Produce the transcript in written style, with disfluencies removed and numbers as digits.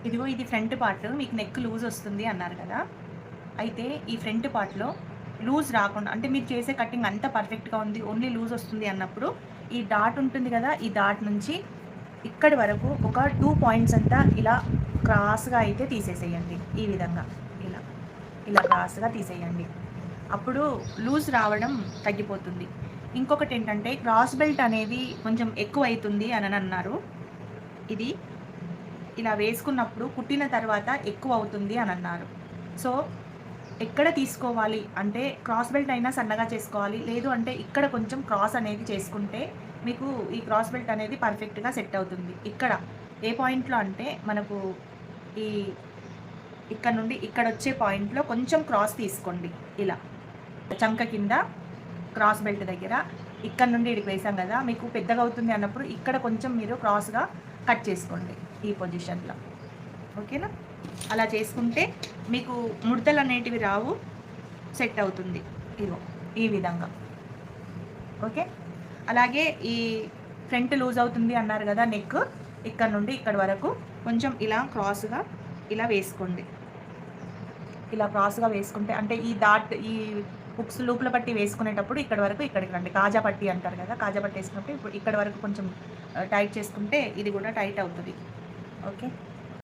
ఇదిగో ఇది front part. మీకు నెక్ లూజ్ వస్తుంది అన్నారు కదా! అయితే ఈ ఫ్రంట్ పార్ట్‌లో లూజ్ రాకుండా అంటే మీరు చేసే కటింగ్ అంతా పర్ఫెక్ట్‌గా ఉంది. ఓన్లీ లూజ్ వస్తుంది అన్నప్పుడు ఈ డాట్ ఉంటుంది కదా! ఈ డాట్ నుంచి ఇక్కడి వరకు ఒక 2 పాయింట్స్ అంతా ఇలా క్రాస్‌గా అయితే తీసేసేయండి. ఈ విధంగా ఇలా. ఇలా క్రాస్‌గా తీసేయండి. అప్పుడు లూజ్ రావడం తగ్గిపోతుంది. ఇంకొకటేంటంటే క్రాస్ బెల్ట్ అనేది కొంచెం ఎక్కువైతుంది అనన్నారు. ఇది ఇలా వేసుకున్నప్పుడు కుట్టిన తర్వాత ఎక్కువవుతుంది అనన్నారు. సో, ఎక్కడ తీసుకోవాలి అంటే క్రాస్ బెల్ట్ అయినా సన్నగా చేసుకోవాలి. లేదు అంటే ఇక్కడ కొంచెం క్రాస్ అనేది చేసుకుంటే మీకు ఈ క్రాస్ బెల్ట్ అనేది పర్ఫెక్ట్‌గా సెట్ అవుతుంది. ఇక్కడ ఏ పాయింట్‌లో అంటే మనకు ఈ ఇక్కడ నుండి ఇక్కడొచ్చే పాయింట్‌లో కొంచెం క్రాస్ తీసుకోండి ఇలా. చంక కింద క్రాస్ బెల్ట్ దగ్గర ఇక్కడ నుండి ఇక్కడికి వేసాం కదా! మీకు పెద్దగా అవుతుంది అన్నప్పుడు ఇక్కడ కొంచెం మీరు క్రాస్‌గా కట్ చేసుకోండి ఈ పొజిషన్‌లో. ఓకేనా? అలా చేసుకుంటే మీకు ముడతలనేటివి రావు. సెట్ అవుతుంది. ఇగో ఈ విధంగా. ఓకే. అలాగే ఈ ఫ్రంట్ లూజ్ అవుతుంది అన్నారు కదా! నెక్ ఇక్కడ నుండి ఇక్కడి వరకు కొంచెం ఇలా క్రాస్‌గా ఇలా వేసుకోండి. ఇలా క్రాస్‌గా వేసుకుంటే అంటే ఈ హుక్స్ లూప్‌ల పట్టి వేసుకునేటప్పుడు ఇక్కడి వరకు ఇక్కడికి రండి. కాజా పట్టి అంటారు కదా! కాజా పట్టి వేసుకున్నప్పుడు ఇప్పుడు ఇక్కడి వరకు కొంచెం టైట్ చేసుకుంటే ఇది కూడా టైట్ అవుతది. ఓకే.